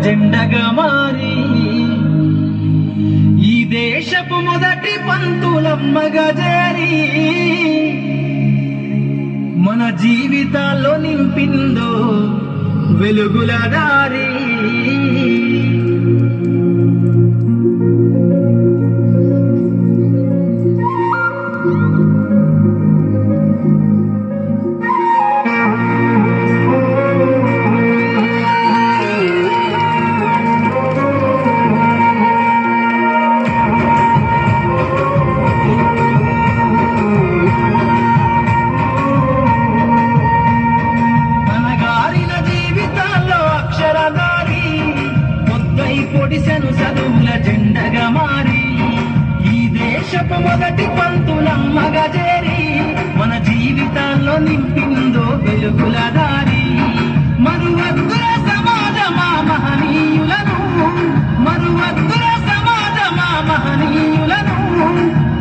జెండగా మారి ఈ దేశపు మొదటి పంతులమ్మగా చేరి మన జీవితాల్లో నింపిందో వెలుగుల దారి. పొడిసెను చదువుల జెండగా మారి ఈ దేశపు మొదటి పంతులమ్మగా చేరి మన జీవితాల్లో నింపిందో వెలుగుల దారి. మరువద్దుల సమాజమా మహనీయులను, మరువద్దుల సమాజమా మహనీయులను,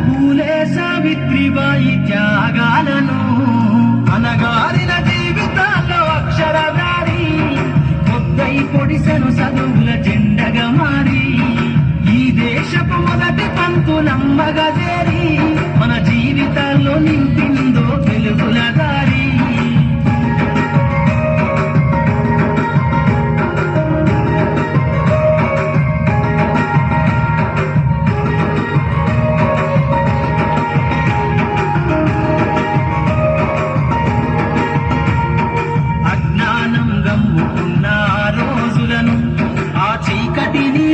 పూలే సావిత్రిబాయి త్యాగాలను. అనగారిన జీవితాల్లో అక్షరధారి పొద్దై పొడిసెను చదువుల జెండగా మారి ఈ దేశపు మొదటి పంతులమ్మగా చేరి మన జీవితాల్లో నింపిందో వెలుగుల దారి. అజ్ఞానం గమ్ముకున్న రోజులను, ఆ చీకటిని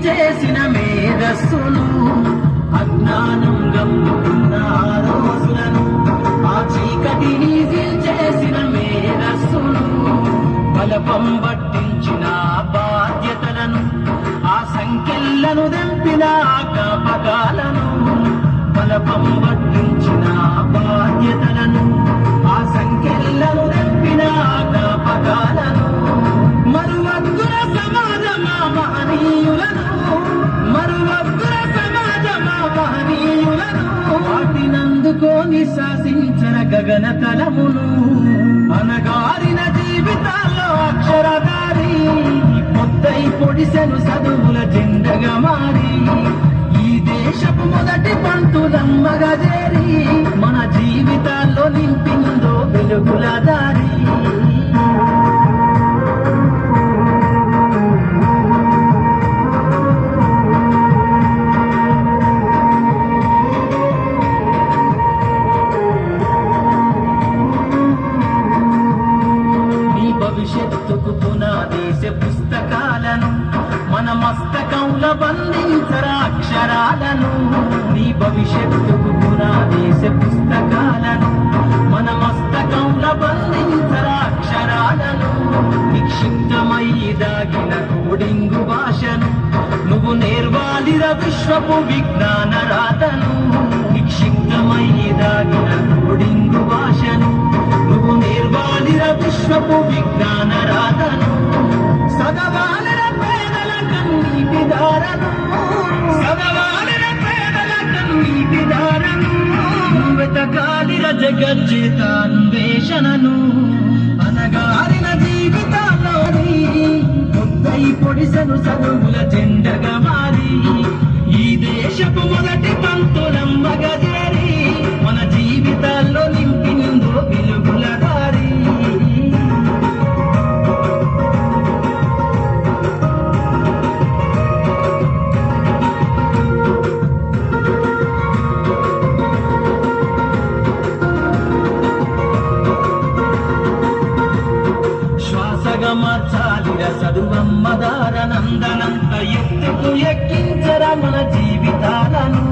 చేసిన మేధస్సును, అజ్ఞానం గమ్ముకున్న రోజులను, ఆ చీకటిని చేసిన మేధస్సును, బలపం పట్టించిన బాధ్యతలను, ఆ సంఖ్యలను దెంపిన జ్ఞాపకాలను, బలపం పట్టించిన బాధ్యతలను, ఆ సంఖ్యలను దెంపిన జ్ఞాపకాలను. మరువద్దుల సమాజమా మహనీయులను, మరువద్దుల సమాజమా మహనీయులను, వాటినందుకోని శాసించిన గగన తలమును. అనగారిన జీవితాల్లో అక్షరధారి పొద్దై పొడిసెను చదువుల జెండగా మారి ఈ దేశపు మొదటి పంతులమ్మగా చేరి మన జీవితాల్లో నింపిందో వెలుగుల దారి. భవిష్యత్తుకు పునాదేశ పుస్తకాలను మన మస్తకంలో బంధించరా అక్షరాలను. నీ భవిష్యత్తుకు పునాదేశ పుస్తకాలను మన మస్తకంలో బంధించరా అక్షరాలను. నిక్షిప్తమై దాగిన కోడింగు భాషను నువ్వు నేర్వాలిర విశ్వపు విజ్ఞాన రాతను. నిక్షిప్తమై దాగిన కోడింగు భాషను నువ్వు నేర్వాలిర విశ్వపు విజ్ఞాన రాతను. సదవాలిర పేదల కన్నీటి దారను, సదవాలిర పేదల కన్నీటి దారను, వెతకాలిర జగజ్జీత అన్వేషణను. అనగారిన జీవితాల్లోని పొద్దై పొడిసెను చదువుల జెండగా మారి ఈ దేశపు మొదటి పంతులమ్మగా చేరి మన జీవితాల్లో నింపిందో వెలుగుల దారి. శ్వాసగా మార్చాలిర చదువమ్మ దారనందనంత ఎత్తుకు ఎక్కించరా మన జీవితాలను.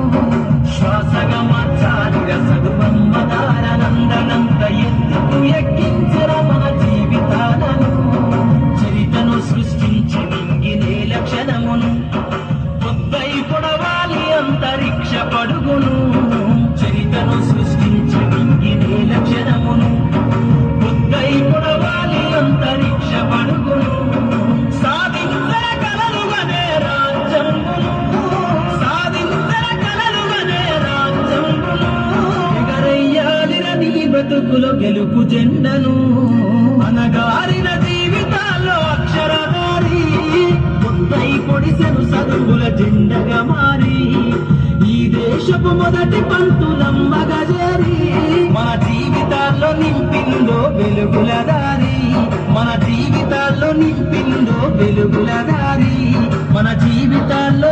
శ్వాసగా మార్చాలిర చదువమ్మ దారనందనంత ఎత్తుకు ఎక్కించరా మన జీవితాలను. చరితను సృష్టించి మింగినే లక్షణమును పొద్దై పొడవాలి అంతరిక్ష పడుగును. చరితను సృష్టించి మింగినే లక్షణమును పొద్దై పొడవాలి అంతరిక్ష పడుగును. సాధించర కలలుగనే రాజ్యంబును, సాధించర కలలుగనే రాజ్యంబును. ఎగరయ్యాలిర నీ బ్రతుకులో గెలుపు జెండను. ఎగరవేసెను చదువుల జెండగా మారి ఈ దేశపు మొదటి పంతులమ్మగా చేరి మన జీవితాల్లో నింపిందో వెలుగుల దారి మన జీవితాల్లో నింపిందో వెలుగుల దారి మన జీవితాల్లో